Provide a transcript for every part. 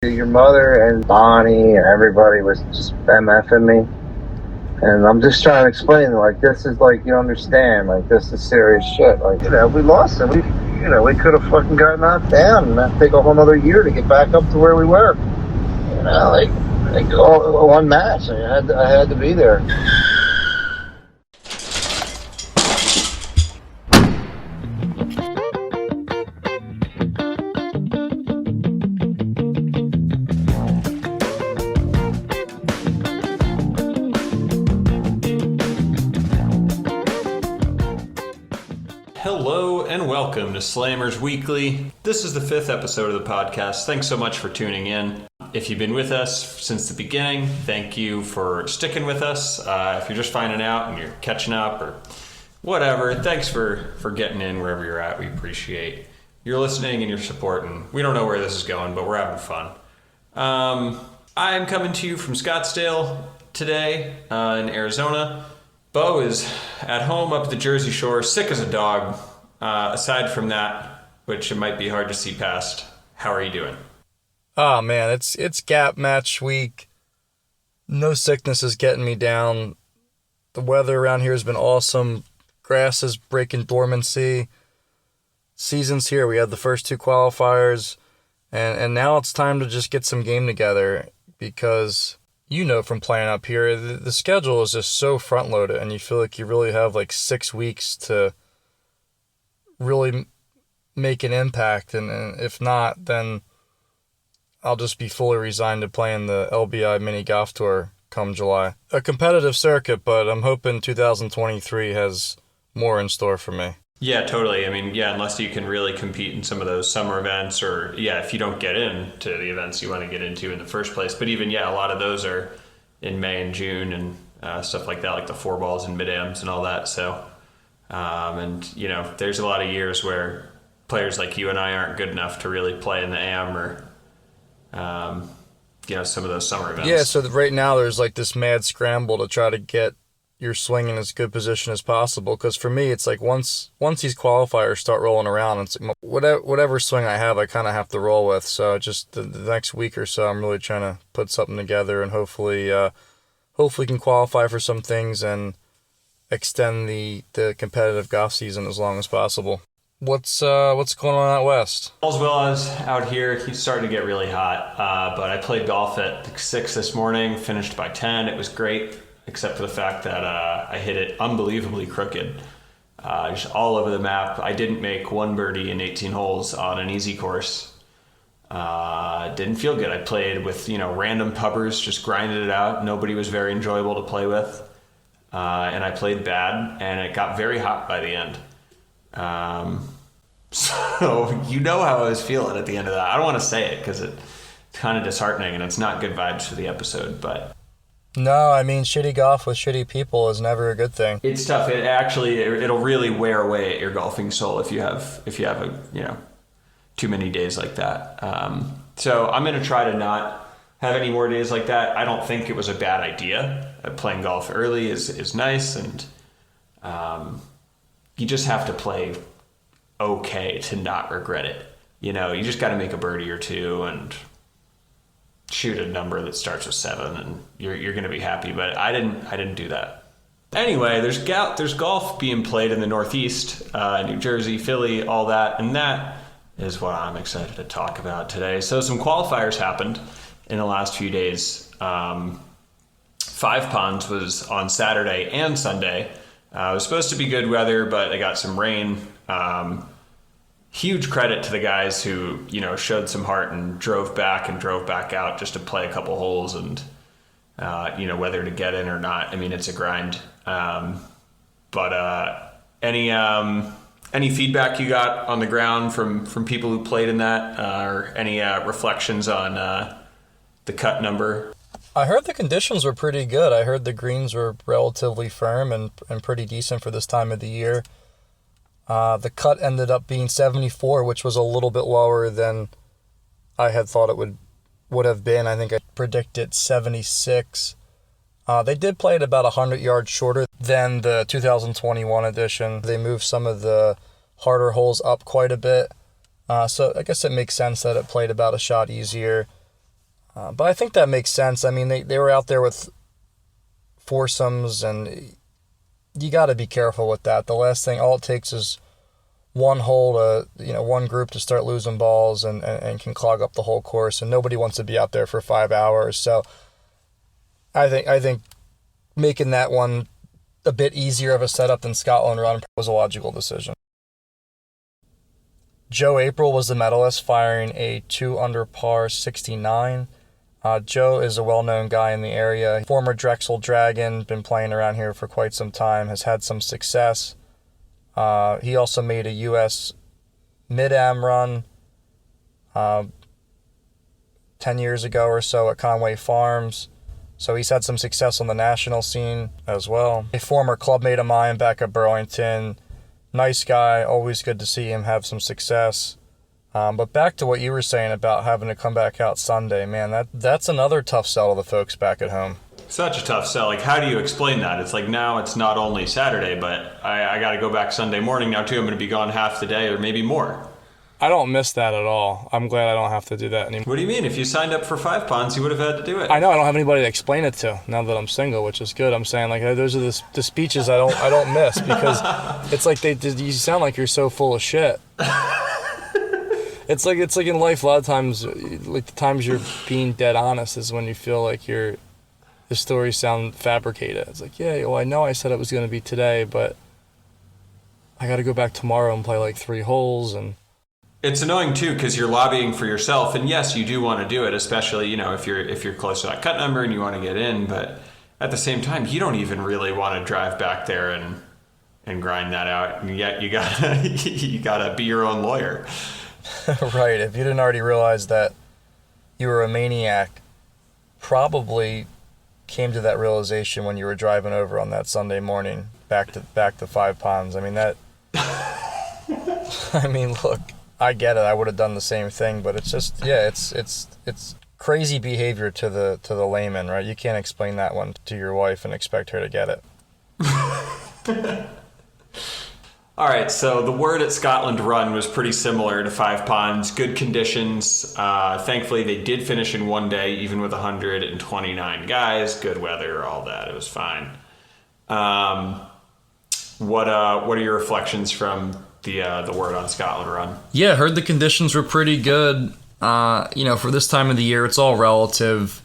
Your mother and Bonnie and everybody was just MFing me. And I'm just trying to explain, like, this is, like, you understand, like, this is serious shit. Like, we lost it. We could have fucking got knocked down and that'd take a whole other year to get back up to where we were. Like all, one match. I had to be there. Hello and welcome to Slammers Weekly. This is the 5th episode of the podcast. Thanks so much for tuning in. If you've been with us since the beginning, thank you for sticking with us. If you're just finding out and you're catching up or whatever, thanks for getting in wherever you're at. We appreciate your listening and your support. And we don't know where this is going, but we're having fun. I'm coming to you from Scottsdale today in Arizona. Bo is at home up at the Jersey Shore, sick as a dog. Aside from that, which it might be hard to see past, how are you doing? Oh man, it's GAP match week. No sickness is getting me down. The weather around here has been awesome. Grass is breaking dormancy. Season's here. We had the first 2 qualifiers. And now it's time to just get some game together because, you know, from playing up here, the schedule is just so front-loaded and you feel like you really have like 6 weeks to really make an impact. And if not, then I'll just be fully resigned to playing the LBI Mini Golf Tour come July. A competitive circuit, but I'm hoping 2023 has more in store for me. Yeah, totally. I mean, unless you can really compete in some of those summer events or, if you don't get into the events you want to get into in the first place. But even, a lot of those are in May and June and stuff like that, like the 4 balls and mid-ams and all that. So, there's a lot of years where players like you and I aren't good enough to really play in the AM or some of those summer events. Yeah, so right now there's like this mad scramble to try to get your swing in as good position as possible. Because for me, it's like once these qualifiers start rolling around, it's like whatever swing I have, I kind of have to roll with. So just the next week or so, I'm really trying to put something together and hopefully can qualify for some things and extend the competitive golf season as long as possible. What's going on out west? All's well as out here. It's starting to get really hot, but I played golf at 6 this morning, finished by 10. It was great, except for the fact that I hit it unbelievably crooked, just all over the map. I didn't make one birdie in 18 holes on an easy course. Didn't feel good. I played with random pubbers, just grinded it out. Nobody was very enjoyable to play with, and I played bad, and it got very hot by the end. So you know how I was feeling at the end of that. I don't want to say it because it's kind of disheartening and it's not good vibes for the episode, but no, I mean, shitty golf with shitty people is never a good thing. It's tough. It'll really wear away at your golfing soul if you have too many days like that. So I'm going to try to not have any more days like that. I don't think it was a bad idea. Playing golf early is nice, and you just have to play okay to not regret it. You just got to make a birdie or two and shoot a number that starts with 7 and you're going to be happy. But I didn't do that. Anyway, there's golf being played in the Northeast, New Jersey, Philly, all that. And that is what I'm excited to talk about today. So some qualifiers happened in the last few days. 5 Ponds was on Saturday and Sunday. It was supposed to be good weather, but they got some rain. Huge credit to the guys who, showed some heart and drove back out just to play a couple holes and, whether to get in or not. I mean, it's a grind. But any feedback you got on the ground from people who played in that, or any reflections on the cut number? I heard the conditions were pretty good. I heard the greens were relatively firm and pretty decent for this time of the year. The cut ended up being 74, which was a little bit lower than I had thought it would have been. I think I predicted 76. They did play it about 100 yards shorter than the 2021 edition. They moved some of the harder holes up quite a bit. So I guess it makes sense that it played about a shot easier. But I think that makes sense. I mean, they were out there with foursomes, and you got to be careful with that. The last thing, all it takes is one hole one group to start losing balls and can clog up the whole course, and nobody wants to be out there for 5 hours. So I think making that one a bit easier of a setup than Scotland Run was a logical decision. Joe April was the medalist, firing a 2 under par 69. Joe is a well-known guy in the area. Former Drexel Dragon, been playing around here for quite some time, has had some success. He also made a U.S. Mid-Am run 10 years ago or so at Conway Farms. So he's had some success on the national scene as well. A former clubmate of mine back at Burlington. Nice guy, always good to see him have some success. But back to what you were saying about having to come back out Sunday, man, that's another tough sell to the folks back at home. Such a tough sell. Like, how do you explain that? It's like, now it's not only Saturday, but I got to go back Sunday morning now too. I'm going to be gone half the day or maybe more. I don't miss that at all. I'm glad I don't have to do that anymore. What do you mean? If you signed up for 5 ponds, you would have had to do it. I know, I don't have anybody to explain it to now that I'm single, which is good. I'm saying, like, those are the speeches I don't miss, because it's like you sound like you're so full of shit. It's like in life, a lot of times, like the times you're being dead honest is when you feel like the stories sound fabricated. It's like, yeah, well, I know I said it was going to be today, but I got to go back tomorrow and play like 3 holes. And it's annoying too, because you're lobbying for yourself, and yes, you do want to do it, especially if you're close to that cut number and you want to get in. But at the same time, you don't even really want to drive back there and grind that out. And yet you gotta be your own lawyer. Right. If you didn't already realize that you were a maniac, probably came to that realization when you were driving over on that Sunday morning back to 5 ponds. I mean that. I mean, look, I get it. I would have done the same thing, but it's just, yeah, it's crazy behavior to the layman, right? You can't explain that one to your wife and expect her to get it. All right, so the word at Scotland Run was pretty similar to 5 ponds. Good conditions. Thankfully, they did finish in one day, even with 129 guys. Good weather, all that. It was fine. What are your reflections from the word on Scotland Run? Yeah, heard the conditions were pretty good. For this time of the year, it's all relative.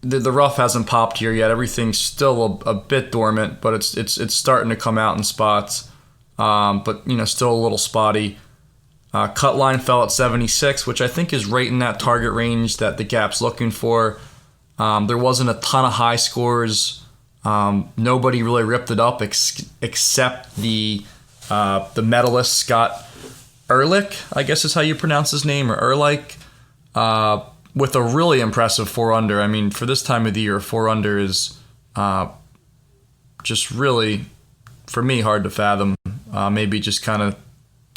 The rough hasn't popped here yet. Everything's still a bit dormant, but it's starting to come out in spots. But still a little spotty. Cut line fell at 76, which I think is right in that target range that the GAP's looking for. There wasn't a ton of high scores. Nobody really ripped it up except the medalist Scott Ehrlich, I guess is how you pronounce his name, or Ehrlich. With a really impressive 4 under. I mean, for this time of the year, 4 under is just really, for me, hard to fathom. Maybe just kind of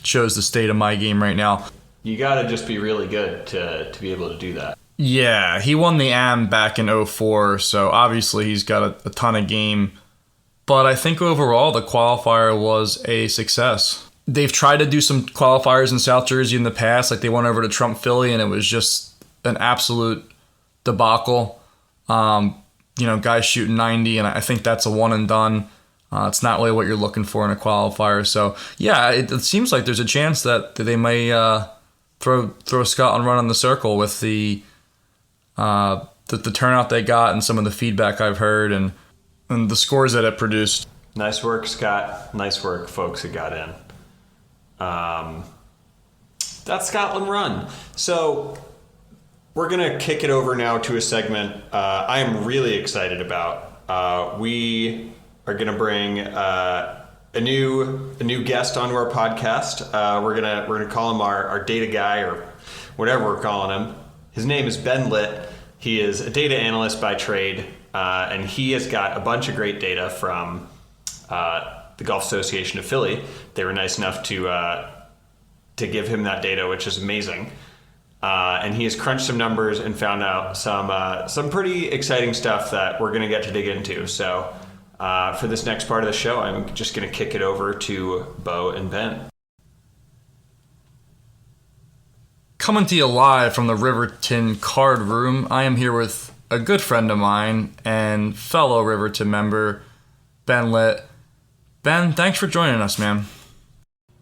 shows the state of my game right now. You got to just be really good to be able to do that. Yeah, he won the AM back in 04, so obviously he's got a ton of game. But I think overall the qualifier was a success. They've tried to do some qualifiers in South Jersey in the past, like they went over to Trump Philly, and it was just an absolute debacle. Guys shooting 90, and I think that's a one and done. It's not really what you're looking for in a qualifier. So yeah, it seems like there's a chance that they may throw Scotland Run on the circle with the turnout they got and some of the feedback I've heard and the scores that it produced. Nice work, Scott. Nice work, folks who got in. That's Scotland Run. So we're going to kick it over now to a segment I am really excited about. We are going to bring a new guest onto our podcast. We're gonna call him our data guy, or whatever we're calling him. His name is Ben Litt. He is a data analyst by trade, and he has got a bunch of great data from the Golf Association of Philly. They were nice enough to give him that data, which is amazing. And he has crunched some numbers and found out some pretty exciting stuff that we're going to get to dig into. So for this next part of the show, I'm just going to kick it over to Bo and Ben. coming to you live from the Riverton Card Room. I am here with a good friend of mine and fellow Riverton member, Ben Litt. Ben, thanks for joining us, man.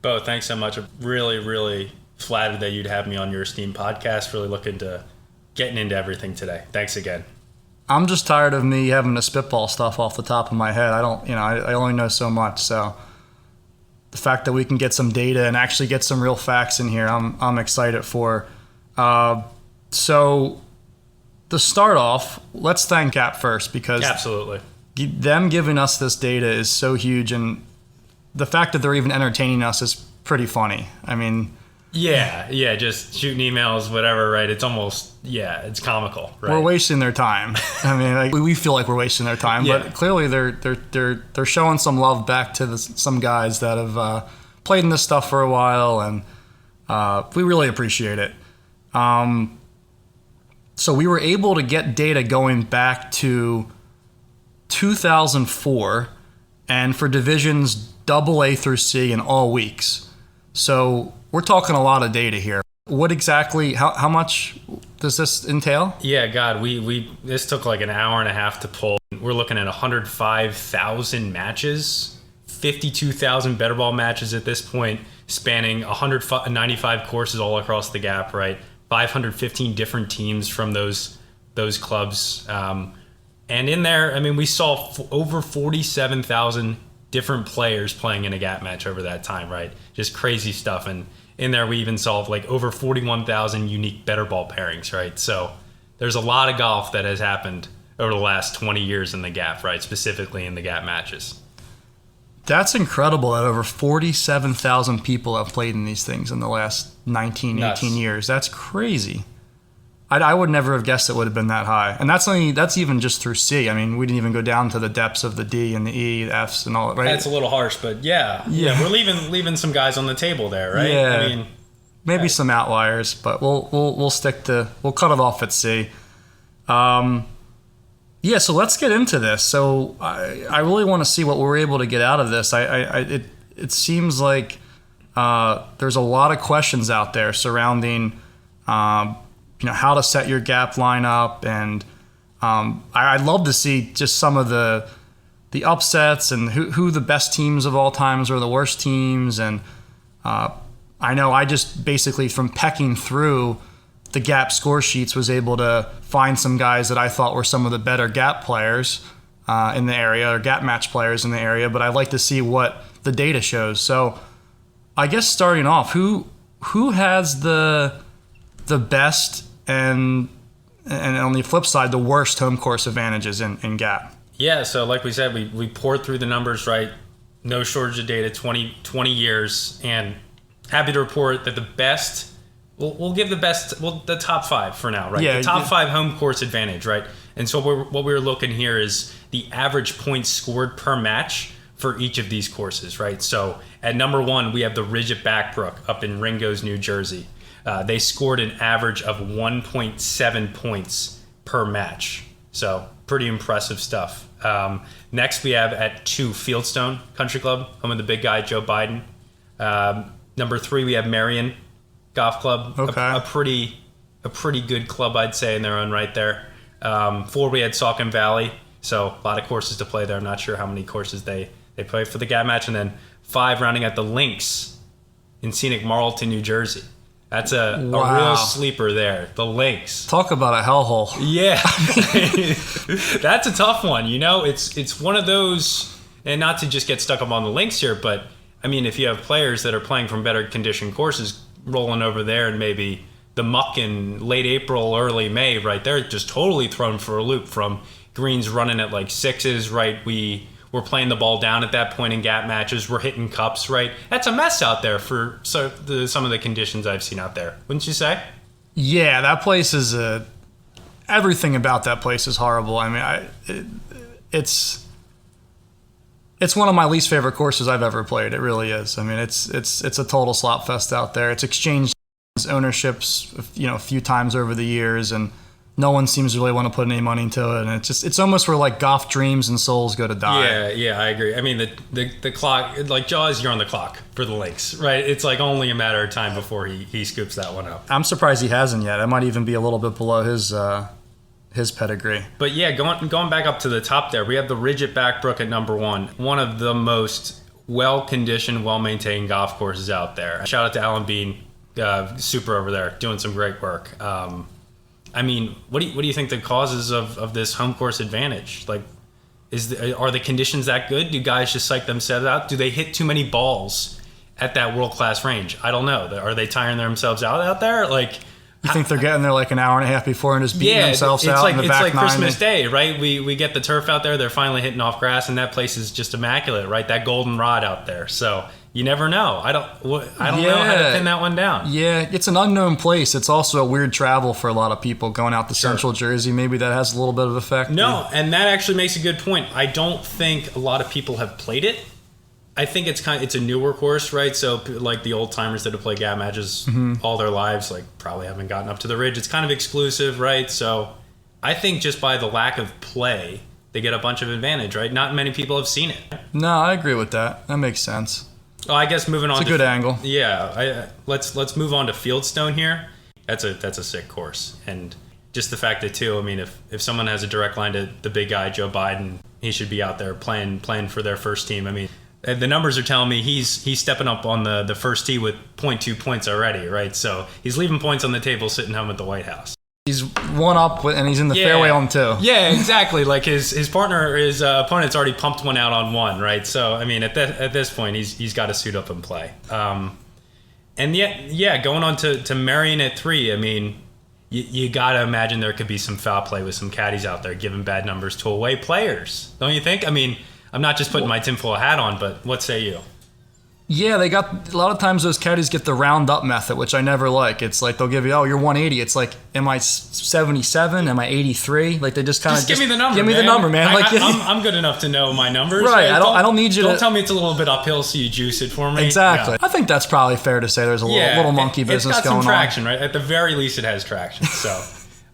Bo, thanks so much. I'm really, really flattered that you'd have me on your esteemed podcast. Really looking to getting into everything today. Thanks again. I'm just tired of me having to spitball stuff off the top of my head. I only know so much, so the fact that we can get some data and actually get some real facts in here, I'm excited for. So to start off, let's thank GAP first, because Absolutely. them giving us this data is so huge, and the fact that they're even entertaining us is pretty funny. I mean, Yeah, just shooting emails, whatever, right? It's almost, it's comical, right? we're wasting their time. I mean, like, we feel like we're wasting their time, Yeah. but clearly they're showing some love back to some guys that have played in this stuff for a while, and we really appreciate it. So we were able to get data going back to 2004, and for divisions AA through C in all weeks. So we're talking a lot of data here. What exactly, how much does this entail? Yeah, God, this took like an hour and a half to pull. We're looking at 105,000 matches, 52,000 better ball matches at this point, spanning 195 courses all across the GAP, right? 515 different teams from those clubs. And in there, I mean, we saw over 47,000 different players playing in a GAP match over that time, right? Just crazy stuff. And in there, we even saw like over 41,000 unique better ball pairings, right? So there's a lot of golf that has happened over the last 20 years in the GAP, right? Specifically in the GAP matches. That's incredible that over 47,000 people have played in these things in the last 19, Nuts. 18 years. That's crazy. I would never have guessed it would have been that high. And that's even just through C. I mean, we didn't even go down to the depths of the D and the E, the Fs and all that, right? That's a little harsh, but yeah, we're leaving some guys on the table there, right? Yeah. I mean, maybe some outliers, but we'll cut it off at C. So let's get into this. So I really want to see what we're able to get out of this. It seems like there's a lot of questions out there surrounding how to set your GAP lineup, and I'd love to see just some of the upsets and who the best teams of all times or the worst teams. And I know I just basically, from pecking through the GAP score sheets, was able to find some guys that I thought were some of the better GAP players in the area, or GAP match players in the area, but I'd like to see what the data shows. So I guess starting off, who has the best and on the flip side, the worst home course advantages in GAP? Yeah, so like we said, we poured through the numbers, right? No shortage of data, 20 years, and happy to report that the best, we'll give the top five for now, right? Yeah, the top five home course advantage, right? And so what we're looking here is the average points scored per match for each of these courses, right? So at number one, we have the Ridge at Backbrook up in Ringoes, New Jersey. They scored an average of 1.7 points per match. So pretty impressive stuff. Next, we have at 2, Fieldstone Country Club, home of the big guy, Joe Biden. Number 3, we have Marion Golf Club. Okay. A pretty good club, I'd say, in their own right there. 4, we had Saucon Valley. So a lot of courses to play there. I'm not sure how many courses they play for the GAP match. And then 5, rounding out the Links in scenic Marlton, New Jersey. That's a real sleeper there. The Links. Talk about a hellhole. Yeah. That's a tough one. It's one of those, and not to just get stuck up on the Links here, but I mean, if you have players that are playing from better conditioned courses rolling over there, and maybe the muck in late April, early May, right, they're just totally thrown for a loop from greens running at like 6s, right? We're playing the ball down at that point in GAP matches. We're hitting cups, right? That's a mess out there for some of the conditions I've seen out there. Wouldn't you say? Yeah, that place is everything about that place is horrible. I mean, it's one of my least favorite courses I've ever played. It really is. I mean, it's a total slop fest out there. It's exchanged ownerships, a few times over the years, and no one seems to really want to put any money into it, and it's almost where like golf dreams and souls go to die. Yeah, I agree. I mean, the clock, like Jaws, you're on the clock for the Lynx, right? It's like only a matter of time before he scoops that one up. I'm surprised he hasn't yet. It might even be a little bit below his pedigree. But yeah, going back up to the top there, we have the Ridgett Backbrook at number one of the most well-conditioned, well-maintained golf courses out there. Shout out to Alan Bean, super over there, doing some great work. I mean, what do you think the causes of this home course advantage? Like, are the conditions that good? Do guys just psych themselves out? Do they hit too many balls at that world-class range? I don't know. Are they tiring themselves out there? Like, you think they're getting there like an hour and a half before and just beating themselves out in the back nine? It's like Christmas Day, right? We get the turf out there. They're finally hitting off grass, and that place is just immaculate, right? That golden rod out there. So you never know. I don't know how to pin that one down. Yeah, it's an unknown place. It's also a weird travel for a lot of people going out to Central Jersey. Maybe that has a little bit of effect. No, and that actually makes a good point. I don't think a lot of people have played it. I think it's a newer course, right? So like the old timers that have played GAP matches all their lives, like probably haven't gotten up to the Ridge. It's kind of exclusive, right? So I think just by the lack of play, they get a bunch of advantage, right? Not many people have seen it. No, I agree with that. That makes sense. Well, I guess moving on. It's a good angle. Yeah, let's move on to Fieldstone here. That's a sick course, and just the fact that too. I mean, if someone has a direct line to the big guy Joe Biden, he should be out there playing for their first team. I mean, the numbers are telling me he's stepping up on the first tee with 0.2 points already, right? So he's leaving points on the table sitting home at the White House. He's one up and he's in the fairway on two. Yeah, exactly. Like his opponent's already pumped one out on one, right? So I mean, at this point, he's got to suit up and play. And yet, going on to Marion at 3. I mean, you got to imagine there could be some foul play with some caddies out there giving bad numbers to away players, don't you think? I mean, I'm not just putting my tinfoil hat on, but what say you? Yeah, they got a lot of times those caddies get the round up method, which I never like. It's like they'll give you, you're 180. It's like, am I 77? Am I 83? Like they just kind of give me the number. Give me the number, man. I'm good enough to know my numbers. Right. I don't need you to. Don't tell me it's a little bit uphill, so you juice it for me. Exactly. Yeah. I think that's probably fair to say. There's a little monkey business going on. It's got some traction, right? At the very least, it has traction. So.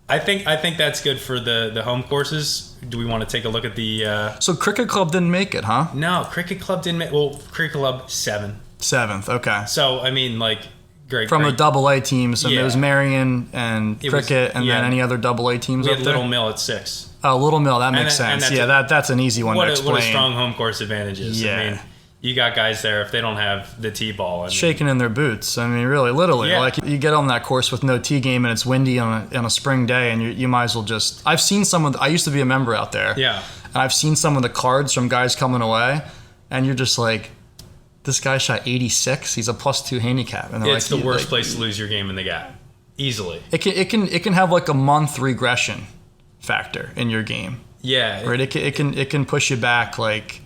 I think that's good for the home courses. Do we want to take a look at the... So Cricket Club didn't make it, huh? No, Cricket Club didn't make... Well, Cricket Club 7th, okay. So, I mean, like, great. From the AA teams, so there was Marion and Cricket, and then any other AA teams up there? We had Little Mill at 6. Oh, Little Mill, that makes sense. That's an easy one to explain. What a strong home course advantage is. Yeah. I mean, you got guys there, if they don't have the T-ball. Shaking in their boots. I mean, really, literally. Yeah. Like, you get on that course with no tee game and it's windy on a spring day and you might as well just... I've seen I used to be a member out there. Yeah. And I've seen some of the cards from guys coming away and you're just like, this guy shot 86. He's a +2 handicap. And it's the worst place to lose your game in the GAP. Easily. It can have like a month regression factor in your game. Yeah. Right? It can push you back like...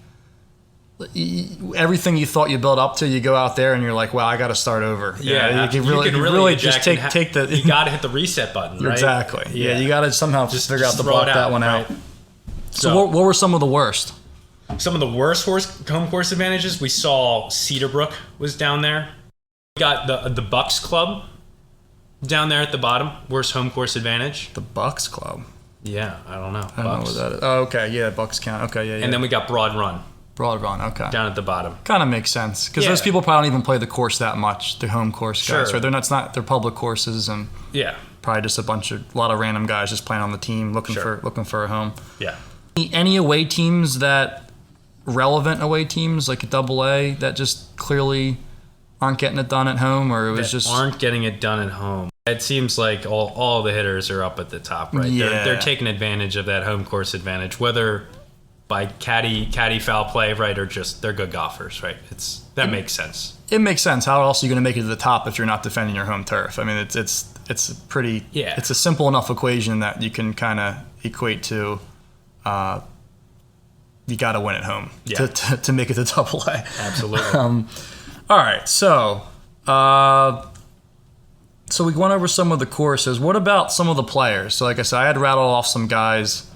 Everything you thought you built up to, you go out there and you're like, "Wow, I got to start over." Yeah, you can really just take the. You got to hit the reset button, right? Exactly. Yeah, you got to somehow just figure out to block that one out. So what were some of the worst? Some of the worst home course advantages we saw. Cedarbrook was down there. We got the Bucks Club down there at the bottom. Worst home course advantage. The Bucks Club. Yeah, I don't know. I don't know what that is. Oh, okay. Yeah, Bucks count. Okay, yeah. And then we got Broad Run. Okay. Down at the bottom. Kind of makes sense because those people probably don't even play the course that much. The home course guys, right? They're public courses and probably just a lot of random guys just playing on the team looking for a home. Yeah. Any away teams relevant away teams like a AA that just clearly aren't getting it done at home, or aren't getting it done at home. It seems like all the hitters are up at the top, right? Yeah. They're taking advantage of that home course advantage, whether by caddy foul play, right, or just they're good golfers, right? That makes sense. It makes sense. How else are you going to make it to the top if you're not defending your home turf? I mean, it's pretty. Yeah. It's a simple enough equation that you can kind of equate to. You got to win at home to make it to AA. Absolutely. All right, so we went over some of the courses. What about some of the players? So, like I said, I had rattled off some guys.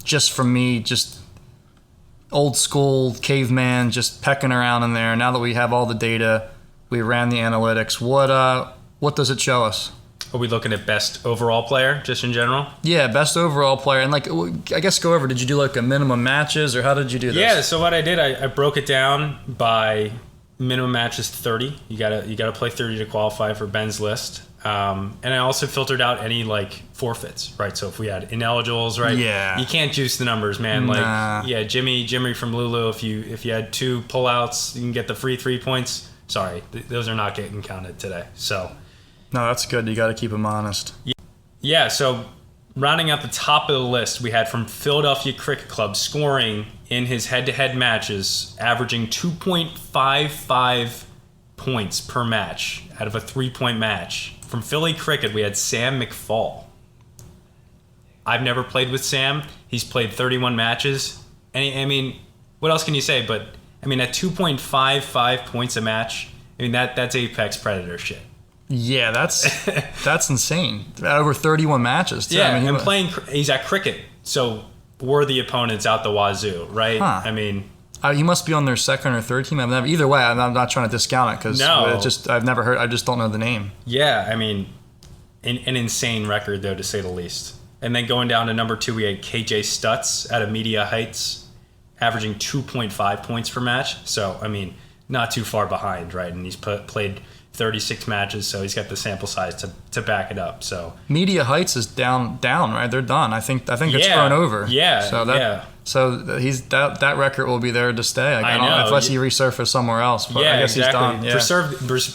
Just from me, just old school caveman, just pecking around in there. Now that we have all the data, we ran the analytics. What does it show us? Are we looking at best overall player, just in general? Yeah, best overall player. And like, I guess go over, did you do like a minimum matches, or how did you do this? Yeah, so what I did, I broke it down by minimum matches 30. You gotta play 30 to qualify for Ben's list. And I also filtered out any like forfeits, right? So if we had ineligibles, right? Yeah. You can't juice the numbers, man. Nah. Like, yeah, Jimmy from Lulu, if you had 2 pullouts, you can get the free 3 points. Sorry, those are not getting counted today. So No, that's good. You got to keep them honest. yeah, so rounding out the top of the list, we had from Philadelphia Cricket Club scoring in his head-to-head matches, averaging 2.55 points per match out of a 3-point match. From Philly Cricket, we had Sam McFall. I've never played with Sam. He's played 31 matches. And I mean, what else can you say? But I mean, at 2.55 points a match, I mean that's apex predator shit. Yeah, that's insane. Over 31 matches, too. Yeah, I mean, and he's at cricket, so worthy opponents out the wazoo, right? Huh. I mean, he must be on their second or third team. Either way, I'm not trying to discount it because No. I've never heard. I just don't know the name. yeah, I mean, an insane record, though, to say the least. And then going down to number 2, we had KJ Stutz out of Media Heights, averaging 2.5 points per match. So, I mean, not too far behind, right? And he's played 36 matches, so he's got the sample size to back it up. So Media Heights is down, right? They're done. I think it's Yeah. thrown over. Yeah, So yeah. So he's that record will be there to stay. I know. Unless he resurfaces somewhere else. But yeah, I guess exactly. he's done. Yeah.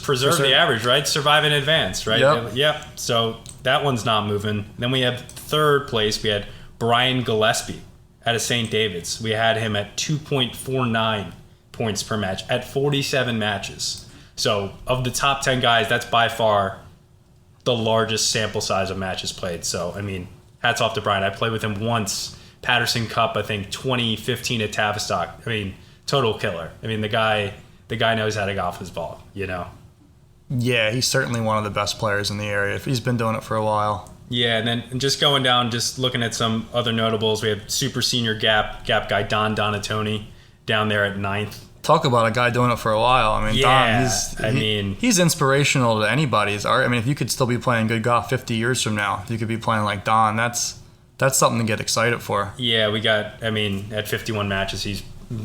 Preserve the average, right? Survive in advance, right? Yep. So that one's not moving. Then we have third place. We had Brian Gillespie out of St. David's. We had him at 2.49 points per match at 47 matches. So of the top 10 guys, that's by far the largest sample size of matches played. So, I mean, hats off to Brian. I played with him once. Patterson Cup, I think 2015 at Tavistock. I mean, total killer. I mean, the guy knows how to golf his ball, you know? Yeah, he's certainly one of the best players in the area. He's been doing it for a while. Yeah, and then just going down, just looking at some other notables, we have super senior Gap guy Don Donatoni down there at 9th. Talk about a guy doing it for a while. I mean, Yeah, Don, he's inspirational to anybody's art. I mean, if you could still be playing good golf 50 years from now, if you could be playing like Don, that's something to get excited for. Yeah, we got, I mean, at 51 matches, he's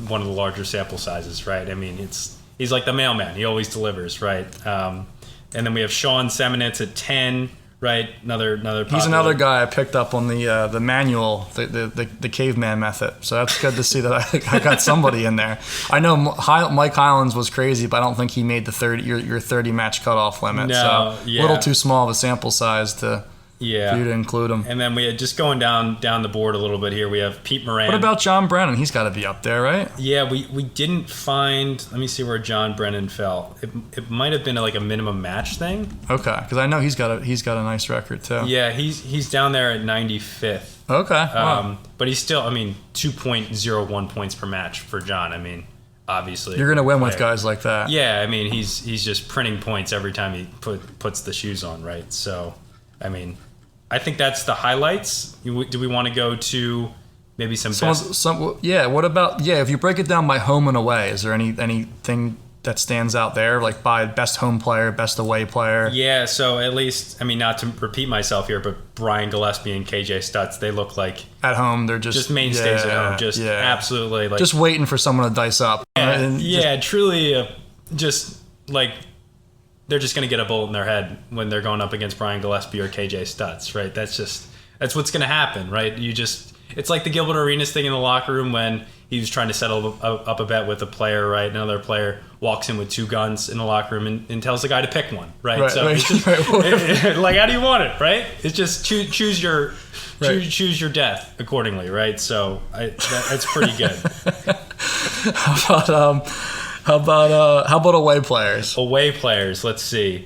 one of the larger sample sizes, right? I mean, he's like the mailman. He always delivers, right? And then we have Sean Seminitz at 10, right? Another popular. He's another guy I picked up on the manual, the caveman method. So that's good to see that I got somebody in there. I know Mike Highlands was crazy, but I don't think he made the your 30 match cutoff limit. No, so yeah. A little too small of a sample size for you to include him. And then we had just going down the board a little bit here. We have Pete Moran. What about John Brennan? He's got to be up there, right? Yeah, we didn't find. Let me see where John Brennan fell. It might have been like a minimum match thing. Okay, because I know he's got a nice record too. Yeah, he's down there at 95th. Okay, wow. But he's still, I mean, 2.01 points per match for John. I mean, obviously You're gonna win with guys like that. Yeah, I mean, he's just printing points every time he puts the shoes on, right? So, I mean, I think that's the highlights. Do we want to go to maybe some best? What about if you break it down by home and away? Is there anything that stands out there, like by best home player, best away player? Yeah, so at least, I mean, not to repeat myself here, but Brian Gillespie and KJ Stutz, they look like at home they're just mainstays at home, just absolutely like just waiting for someone to dice up. Truly, just like. They're just going to get a bullet in their head when they're going up against Brian Gillespie or KJ Stutz, right? That's what's going to happen, right? It's like the Gilbert Arenas thing in the locker room when he was trying to settle up a bet with a player, right? Another player walks in with 2 guns in the locker room and tells the guy to pick one, right? So it's just, like, how do you want it, right? It's just choose your death accordingly, right? So that's pretty good. How about away players? Away players, let's see.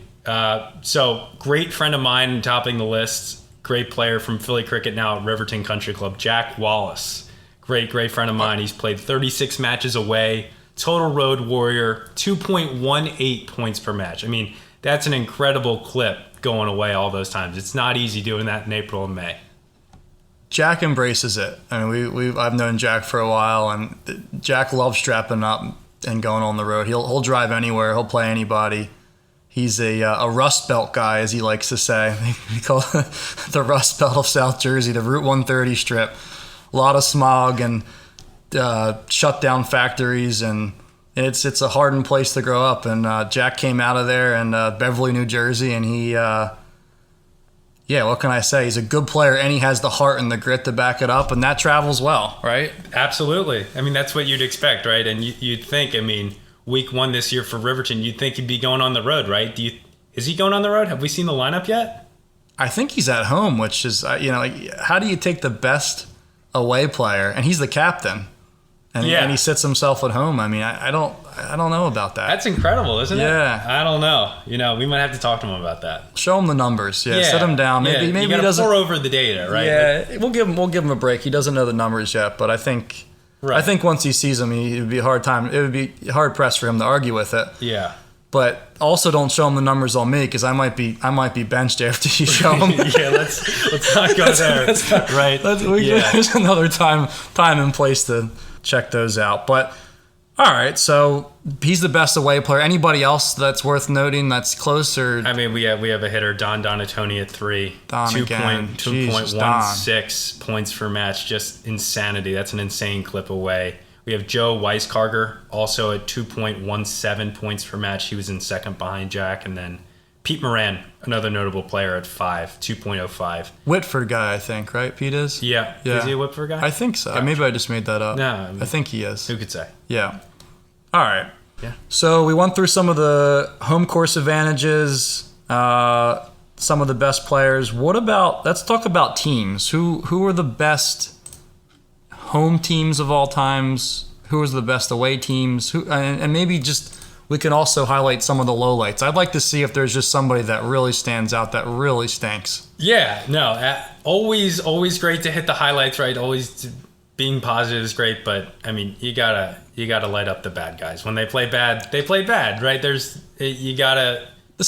So great friend of mine topping the list. Great player from Philly Cricket, now at Riverton Country Club, Jack Wallace. Great friend of mine. He's played 36 matches away. Total road warrior, 2.18 points per match. I mean, that's an incredible clip going away all those times. It's not easy doing that in April and May. Jack embraces it. I mean, I've known Jack for a while, and Jack loves strapping up and going on the road. He'll drive anywhere. He'll play anybody. He's a Rust Belt guy, as he likes to say. We call it the Rust Belt of South Jersey, the Route 130 strip. A lot of smog and shut down factories, and it's a hardened place to grow up. And Jack came out of there in Beverly, New Jersey, and he, what can I say? He's a good player, and he has the heart and the grit to back it up, and that travels well, right? Absolutely. I mean, that's what you'd expect, right? And you'd think, I mean, week 1 this year for Riverton, you'd think he'd be going on the road, right? Is he going on the road? Have we seen the lineup yet? I think he's at home, which is, how do you take the best away player, and he's the captain, and he sits himself at home? I mean, I don't know about that. That's incredible, isn't it? Yeah. I don't know. We might have to talk to him about that. Show him the numbers. Yeah. Sit him down. Maybe you he gotta doesn't pour over the data, right? Yeah, we'll give him a break. He doesn't know the numbers yet, but I think once he sees them, it would be hard pressed for him to argue with it. Yeah. But also don't show him the numbers on me, because I might be benched after you show him. Yeah, let's not go there. Right. There's another time and place to check those out. But all right, so he's the best away player. Anybody else that's worth noting that's closer? I mean, we have a hitter, Don Donatoni at 3. 2.16 points per match. Just insanity. That's an insane clip away. We have Joe Weiskarger, also at 2.17 points per match. He was in second behind Jack. And then Pete Moran, another notable player at 5, 2.05. Whitford guy, I think, right? Pete is? Yeah. Is he a Whitford guy? I think so. Gotcha. Maybe I just made that up. No. I think he is. Who could say? Yeah. All right. Yeah. So we went through some of the home course advantages, some of the best players. Let's talk about teams. Who are the best home teams of all times? Who is the best away teams? And maybe just we can also highlight some of the lowlights. I'd like to see if there's just somebody that really stands out, that really stinks. Yeah, no, always great to hit the highlights, right? Always being positive is great, but I mean, you gotta light up the bad guys. When they play bad, right? This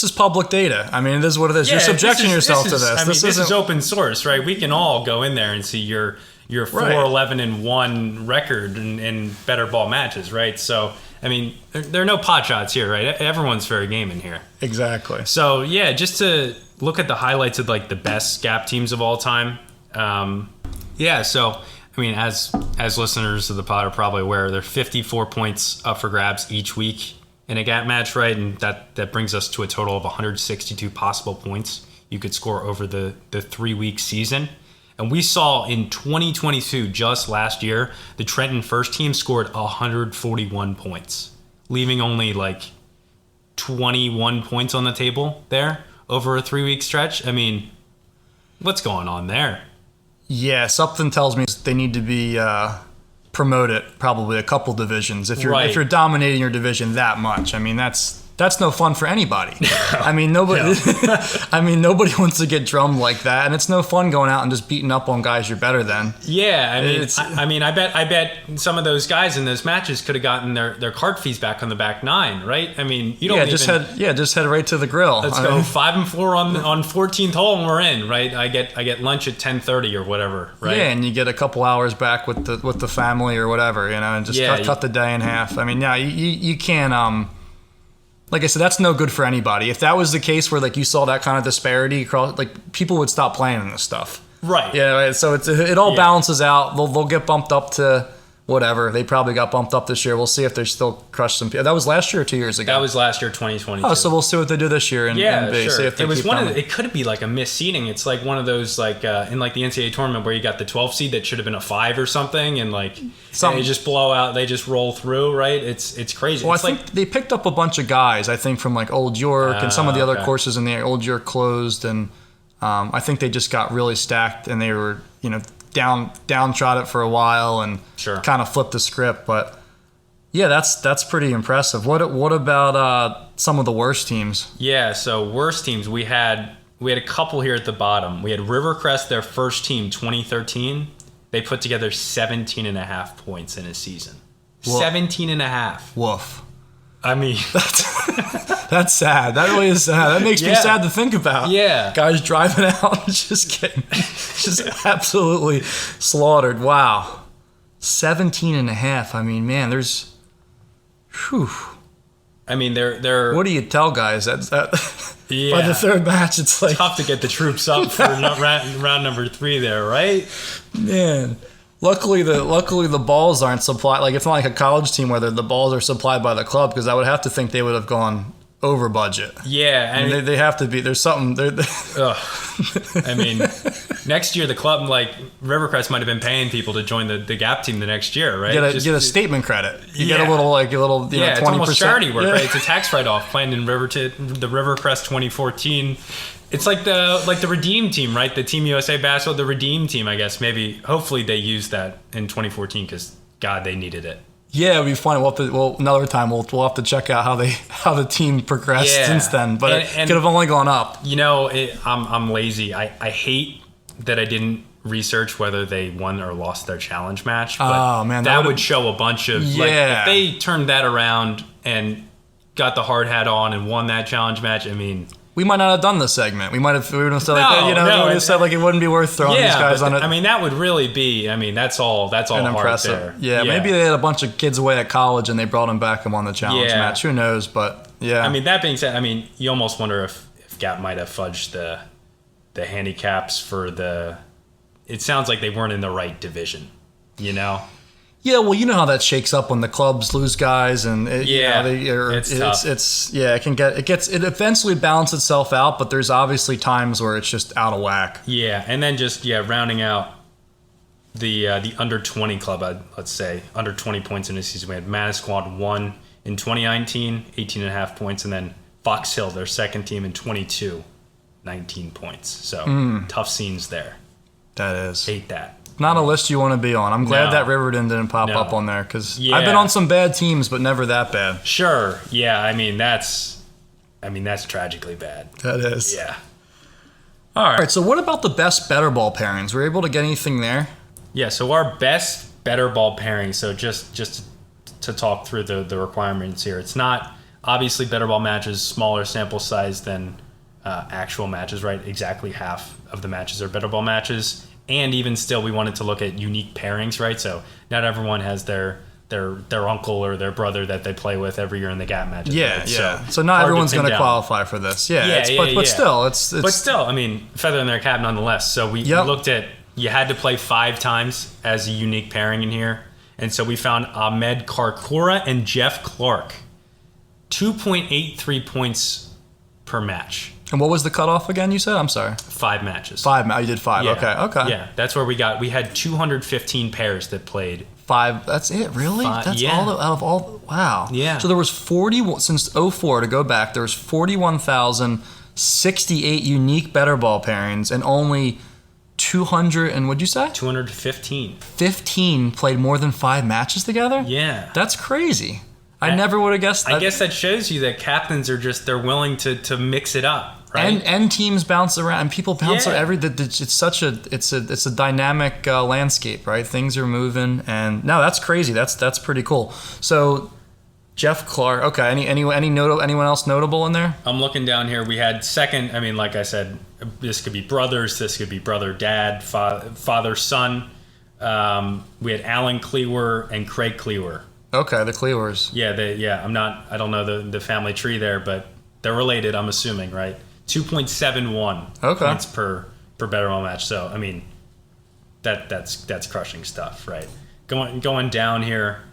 is public data. I mean, it is what it is. You're subjecting yourself to this. I mean, this is open source, right? We can all go in there and see your 4-11-1 record in better ball matches, right? So, I mean, there are no pot shots here, right? Everyone's fair game in here. Exactly. So, yeah, just to look at the highlights of like the best GAP teams of all time. So, I mean, as listeners of the pod are probably aware, there are 54 points up for grabs each week in a GAP match, right? And that brings us to a total of 162 possible points you could score over the 3-week season. And we saw in 2022, just last year, the Trenton first team scored 141 points, leaving only like 21 points on the table there over a 3-week stretch. I mean, what's going on there? Yeah, something tells me they need to be promoted probably a couple divisions. If you're dominating your division that much, I mean, that's no fun for anybody. No. I mean, nobody. No. I mean, nobody wants to get drummed like that, and it's no fun going out and just beating up on guys you're better than. Yeah, I bet some of those guys in those matches could have gotten their card fees back on the back 9, right? I mean, you don't just head right to the grill. Let's go 5-4 on 14th hole and we're in, right? I get lunch at 10:30 or whatever, right? Yeah, and you get a couple hours back with the family or whatever, and just cut the day in half. I mean, yeah, you can't. Like I said, that's no good for anybody. If that was the case where like you saw that kind of disparity across, like people would stop playing in this stuff. Right. Yeah. Right? So it all balances out. They'll get bumped up to whatever. They probably got bumped up this year. We'll see if they still crush some people. That was last year or 2 years ago? That was last year, 2022. Oh, so we'll see what they do this year in B. Sure. See if they it could be like a misseeding. It's like one of those like in like the NCAA tournament where you got the 12 seed that should have been a 5 or something, and like they just blow out, they just roll through, right? It's crazy. Well, it's I think they picked up a bunch of guys, I think, from like Old York and some of the other courses in the Old York closed, and I think they just got really stacked, and they were, downtrodden for a while and kind of flipped the script. But yeah, that's pretty impressive. What about some of the worst teams? Yeah, so worst teams, we had a couple here at the bottom. We had Rivercrest, their first team, 2013. They put together 17.5 points in a season. 17.5. Woof. I mean, that's sad. That really is sad. That makes me sad to think about. Yeah. Guys driving out and just absolutely slaughtered. Wow. 17.5. I mean, man, there's, I mean, they're What do you tell guys? That yeah, by the third match, it's like tough to get the troops up for round number 3 there, right? man. Luckily the balls aren't supplied. Like it's not like a college team where the balls are supplied by the club, because I would have to think they would have gone over budget. Yeah, and they have to be. There's something. I mean, next year the club, like Rivercrest, might have been paying people to join the GAP team the next year, right? Get a statement credit. You get a little 20%. It's almost charity work, right? It's a tax write-off planned in the Rivercrest 2014. It's like the Redeem team, right? The Team USA basketball, the Redeem team, I guess. Maybe, hopefully, they used that in 2014 because God, they needed it. Yeah, it'd be fun. Another time we'll have to check out how the team progressed since then. But it could have only gone up. You know, I'm lazy. I hate that I didn't research whether they won or lost their challenge match. But oh man, that would show a bunch of like if they turned that around and got the hard hat on and won that challenge match. I mean, we might not have done this segment. We would have said we would have said like it wouldn't be worth throwing these guys on it. I mean, that would really be. I mean, that's all hard impressive. There. Yeah, maybe they had a bunch of kids away at college and they brought them back and won the challenge match. Who knows? But yeah. I mean, that being said, I mean, you almost wonder if GAP might have fudged the handicaps for the. It sounds like they weren't in the right division. You know. Yeah, well, you know how that shakes up when the clubs lose guys, and it eventually balances itself out, but there's obviously times where it's just out of whack. Yeah, and then just rounding out the under 20 club, let's say under 20 points in the season. We had Manasquad 1 in 2019, 18.5 points, and then Fox Hill, their second team in 22, 19 points. So tough scenes there. That is. Hate that. Not a list you want to be on. I'm glad that Riverton didn't pop up on there, because I've been on some bad teams, but never that bad. Sure. Yeah. I mean, that's tragically bad. That is. Yeah. All right. So what about the best better ball pairings? Were you able to get anything there? Yeah. So our best better ball pairing. So just to talk through the requirements here, it's not obviously better ball matches, smaller sample size than actual matches, right? Exactly half of the matches are better ball matches. And even still, we wanted to look at unique pairings, right? So not everyone has their uncle or their brother that they play with every year in the GAP matches. Yeah, right? yeah. So not everyone's going to qualify for this. But still, it's. But still, I mean, feather in their cap nonetheless. So we looked at, you had to play 5 times as a unique pairing in here. And so we found Ahmed Karkura and Jeff Clark. 2.83 points per match. And what was the cutoff again, you said? I'm sorry. 5 matches. You did 5. Yeah. Okay. Yeah, that's where we had 215 pairs that played. 5, that's it, really? That's all out of all, wow. Yeah. So there was 40, since 04 to go back, there was 41,068 unique better ball pairings, and only 200, and what'd you say? 215. 15 played more than 5 matches together? Yeah. That's crazy. I never would have guessed that. I guess that shows you that captains are they're willing to mix it up. Right? And teams bounce around, and people bounce around. It's a dynamic landscape, right? Things are moving, and no, that's crazy. That's pretty cool. So, Jeff Clark. Okay, anyone else notable in there? I'm looking down here. We had second. I mean, like I said, this could be brothers. This could be brother, dad, father, son. We had Alan Cleawer and Craig Cleawer. Okay, the Cleawers. Yeah, I don't know the family tree there, but they're related. I'm assuming, right? 2.71 points per better ball match. So I mean, that's crushing stuff, right? Going down here,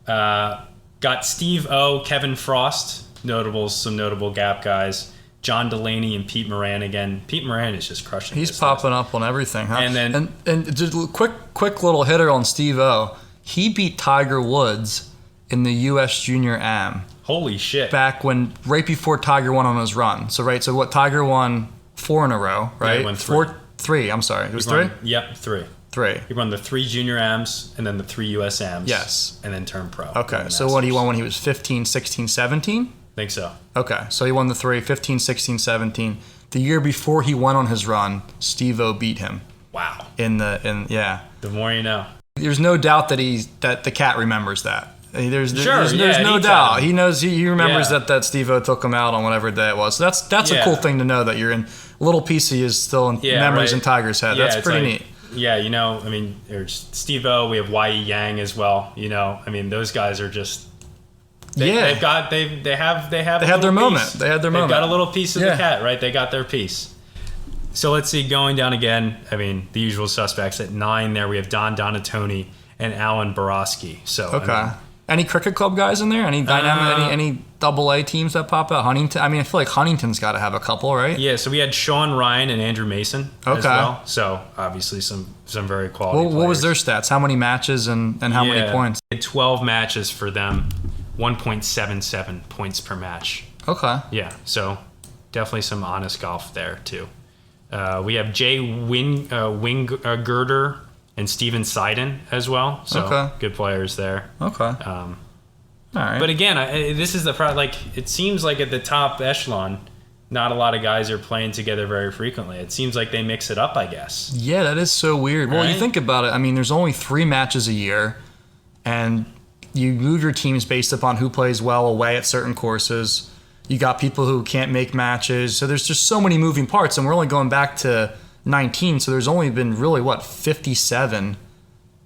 got Steve O, Kevin Frost, some notable GAP guys. John Delaney and Pete Moran again. Pete Moran is just crushing. He's popping up on everything, huh? And then and just a quick little hitter on Steve O. He beat Tiger Woods in the U.S. Junior Am. Holy shit. Right before Tiger won on his run. So what Tiger won 4 in a row, right? Yeah, he won 3. 3, I'm sorry. It was 3? Yep, 3. 3. He won the 3 Junior Ams and then the 3 US Ams. Yes. And then turned pro. Okay, so what he won when he was 15, 16, 17? Think so. Okay, so he won the 3, 15, 16, 17. The year before he went on his run, Steve-O beat him. Wow. The more you know. There's no doubt that the cat remembers that. There's no doubt. He knows. He remembers that Steve-O took him out on whatever day it was. So that's a cool thing to know, that you're in a little piece of you is still in memories in Tiger's head. That's pretty neat. Yeah, I mean, there's Steve-O. We have Y.E. Yang as well. I mean, those guys are just They've got their moment. They had their moment. They've got a little piece of the cat, right? They got their piece. So let's see, going down again. I mean, the usual suspects at 9 there. We have Don Donatoni and Alan Borowski. So okay. I mean, any cricket club guys in there? Any dynamic? Any double A teams that pop out? Huntington. I mean, I feel like Huntington's got to have a couple, right? Yeah. So we had Sean Ryan and Andrew Mason as well. So obviously some very quality. What players. was their stats? How many matches and how many points? We had 12 matches for them, 1.77 points per match. Okay. Yeah. So definitely some honest golf there too. We have Jay Winggerder and Steven Seiden as well. So good players there. Okay. All right. But again, this is the problem. Like, it seems like at the top echelon, not a lot of guys are playing together very frequently. It seems like they mix it up, I guess. Yeah, that is so weird. Well, you think about it. I mean, there's only 3 matches a year, and you move your teams based upon who plays well away at certain courses. You got people who can't make matches. So there's just so many moving parts, and we're only going back to 19, so there's only been really 57,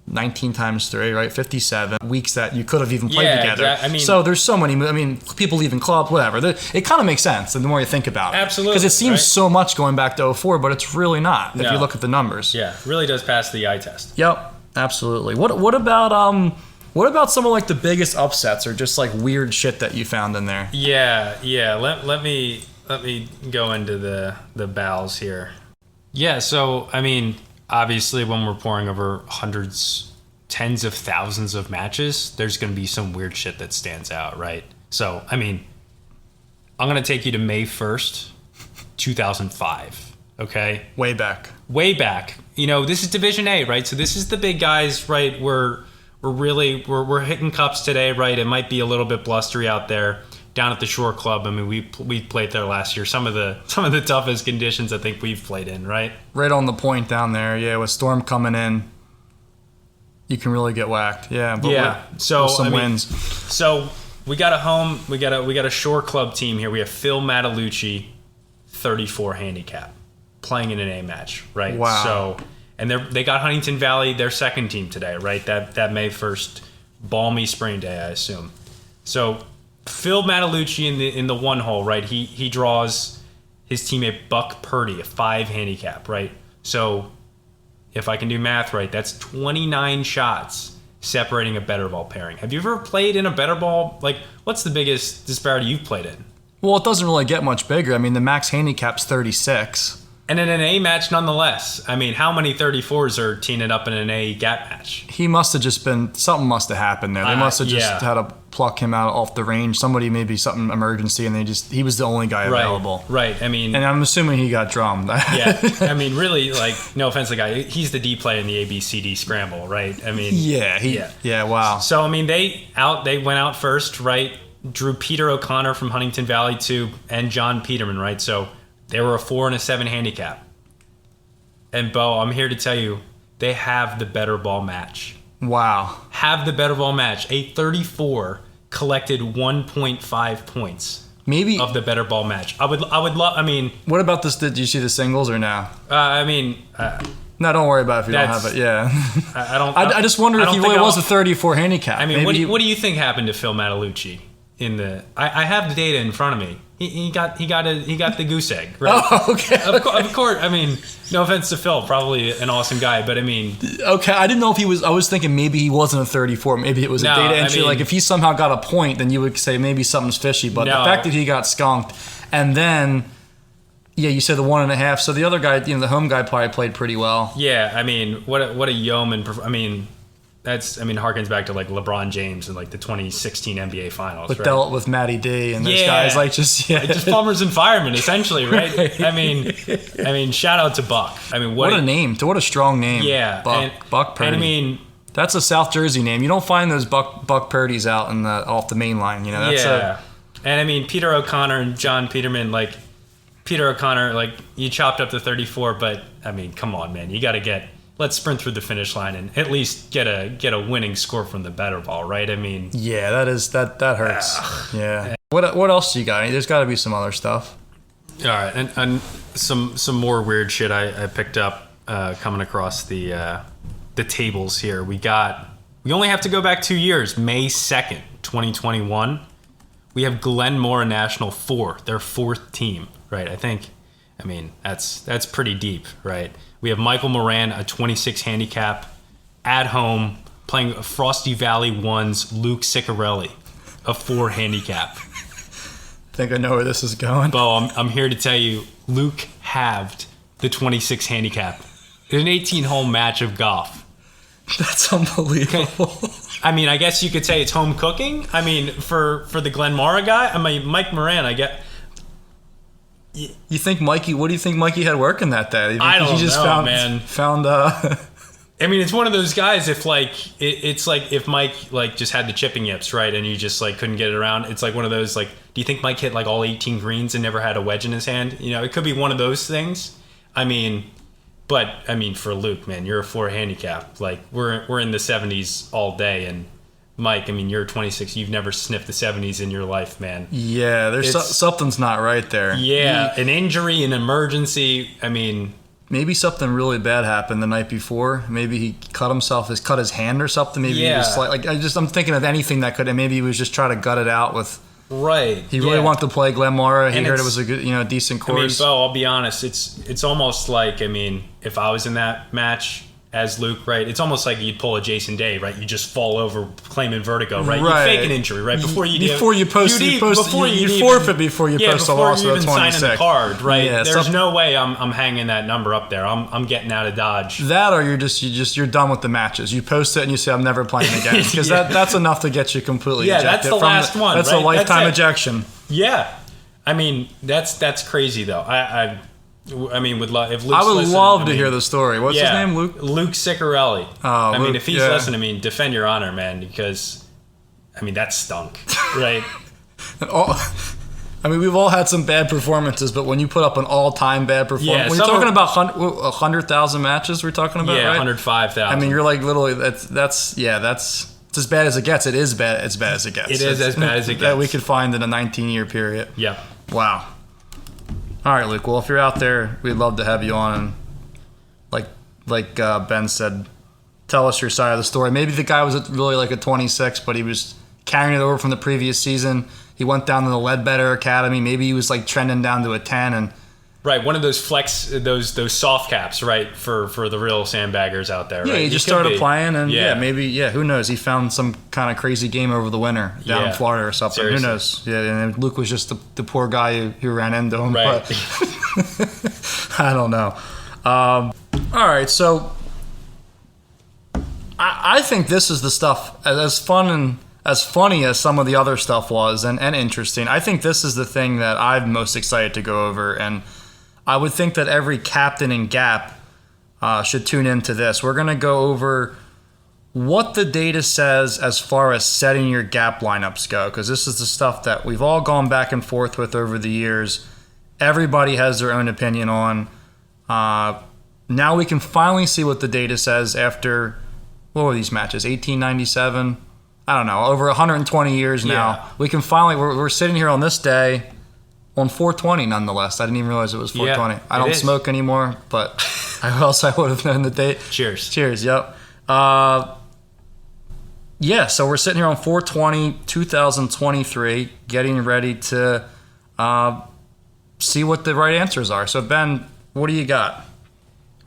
19 times 3, right? 57 weeks that you could have even played together. Exactly. I mean, so there's so many. I mean, people leaving clubs, whatever. It kind of makes sense the more you think about it. Absolutely, because it seems so much going back to 04, but it's really not if you look at the numbers. Yeah, it really does pass the eye test. Yep, absolutely. What about some of like the biggest upsets or just like weird shit that you found in there? Yeah. Let me go into the bowels here. Yeah, so, I mean, obviously when we're pouring over hundreds, tens of thousands of matches, there's going to be some weird shit that stands out, right? So, I mean, I'm going to take you to May 1st, 2005, okay? Way back. You know, this is Division A, right? So this is the big guys, right? We're hitting cups today, right? It might be a little bit blustery out there. Down at the Shore Club, I mean, we played there last year. Some of the toughest conditions I think we've played in, right? Right on the point down there, yeah. With storm coming in, you can really get whacked. Yeah, but So some wins. So we got a home. We got a Shore Club team here. We have Phil Matalucci, 34 handicap, playing in an A match, right? Wow. So and they got Huntington Valley, their second team today, right? That May 1st, balmy spring day, I assume. So Phil Matalucci in the one hole, right? He draws his teammate Buck Purdy, a 5 handicap, right? So if I can do math right, that's 29 shots separating a better ball pairing. Have you ever played in a better ball? Like, what's the biggest disparity you've played in? Well, it doesn't really get much bigger. I mean, the max handicap's 36. And in an A match, nonetheless. I mean, how many 34s are teeing it up in an A GAP match? He must have just been, something must have happened there. They must have just had to pluck him out off the range. Somebody, maybe something emergency, and he was the only guy available. Right. I mean, and I'm assuming he got drummed. Yeah. I mean, really, like, no offense to the guy, he's the D play in the ABCD scramble, right? I mean, yeah, wow. So I mean, they went out first, right? Drew Peter O'Connor from Huntington Valley and John Peterman, right? So they were a 4 and a 7 handicap. And Bo, I'm here to tell you, they have the better ball match. Wow. Have the better ball match. A 34 collected 1.5 points. Maybe of the better ball match. I would love. I mean, what about this? Did you see the singles or no? I mean, no, don't worry about it if you don't have it. Yeah. I don't. I just wonder if he really was a 34 handicap. I mean, what do you think happened to Phil Matalucci in the? I have the data in front of me. He got the goose egg, right? Oh, okay. Of course. I mean, no offense to Phil, probably an awesome guy, but I mean, okay. I didn't know if he was. I was thinking maybe he wasn't a 34. Maybe it was a data entry. I mean, like if he somehow got a point, then you would say maybe something's fishy. But the fact that he got skunked, and then you said the 1.5. So the other guy, the home guy, probably played pretty well. Yeah, I mean, what a yeoman. I mean, harkens back to like LeBron James and like the 2016 NBA Finals, with right? With Matty D and those guys, like just plumbers and firemen, essentially, right? I mean, shout out to Buck. I mean, what a name! What a strong name! Yeah, Buck Purdy. And I mean, that's a South Jersey name. You don't find those Buck Purdys out off the main line. That's and I mean, Peter O'Connor and John Peterman, like Peter O'Connor, like you chopped up the 34, but I mean, come on, man, you got to let's sprint through the finish line and at least get a winning score from the better ball, right? I mean, yeah, that hurts. Yeah. What else do you got? There's got to be some other stuff. All right, and some more weird shit I picked up coming across the tables here. We only have to go back 2 years. May 2nd, 2021. We have Glenmora National 4, their 4th team, right? I mean, that's pretty deep, right? We have Michael Moran, a 26 handicap, at home, playing Frosty Valley 1's Luke Ciccarelli, a 4 handicap. I think I know where this is going. Bo, I'm here to tell you, Luke halved the 26 handicap in an 18-hole match of golf. That's unbelievable. I mean, I guess you could say it's home cooking. I mean, for the Glenmora guy, I mean, Mike Moran, I get... You think Mikey? What do you think Mikey had working that day? I don't he just know, man. Found. I mean, it's one of those guys. If like it's like if Mike like just had the chipping yips, right, and you just like couldn't get it around. It's like one of those like. Do you think Mike hit like all 18 greens and never had a wedge in his hand? You know, it could be one of those things. I mean, but I mean, for Luke, man, you're a 4 handicap. Like we're in the 70s all day, and Mike, I mean, you're 26. You've never sniffed the 70s in your life, man. Yeah, there's something's not right there. Yeah, an injury, an emergency. I mean, maybe something really bad happened the night before. Maybe he cut his hand or something. Maybe he was I'm thinking of anything that could. And maybe he was just trying to gut it out with. Right. He really wanted to play Glenmora. He heard it was a good, decent course. I mean, Bo, I'll be honest. It's almost like, I mean, if I was in that match as Luke, right? It's almost like you'd pull a Jason Day, right? You just fall over claiming vertigo, right? You fake an injury, right? Before you forfeit before you post a loss of 26. Signing the card, right? Yeah, There's no way I'm hanging that number up there. I'm getting out of Dodge. That or you're done with the matches. You post it and you say I'm never playing again because that's enough to get you completely ejected. That's the last one. That's right? a lifetime ejection. Yeah, I mean that's crazy though. I mean, if Luke's I would love to hear the story. What's his name, Luke? Luke Ciccarelli. Oh, Luke, if he's listening, I mean, defend your honor, man, because, I mean, that stunk, right? I mean, we've all had some bad performances, but when you put up an all-time bad performance, when you're talking about 100,000 matches, we're talking about, right? 105,000. I mean, you're like literally that's it's as bad as it gets. It is bad as bad as it gets. It is as bad as it gets. That we could find in a 19-year period. Yeah. Wow. All right, Luke. Well, if you're out there, we'd love to have you on. And like Ben said, tell us your side of the story. Maybe the guy was really like a 26, but he was carrying it over from the previous season. He went down to the Ledbetter Academy. Maybe he was like trending down to a 10 and. Right, one of those those soft caps, right, for the real sandbaggers out there. Yeah, right? he just started playing, and maybe who knows? He found some kind of crazy game over the winter down in Florida or something. Seriously. Who knows? Yeah, and Luke was just the poor guy who ran into him. Right. But I don't know. All right, so I think this is the stuff as funny as some of the other stuff was, and interesting. I think this is the thing that I'm most excited to go over, and I would think that every captain in GAP should tune into this. We're going to go over what the data says as far as setting your GAP lineups go, because this is the stuff that we've all gone back and forth with over the years. Everybody has their own opinion on. Now we can finally see what the data says after, what were these matches, 1897? I don't know, over 120 years now. Yeah. We can finally, we're sitting here on this day on 420 nonetheless. I didn't even realize it was 420. Yeah, I don't smoke anymore, but else I would have known the date. Cheers. Cheers, yep. So we're sitting here on 420, 2023, getting ready to see what the right answers are. So, Ben, what do you got?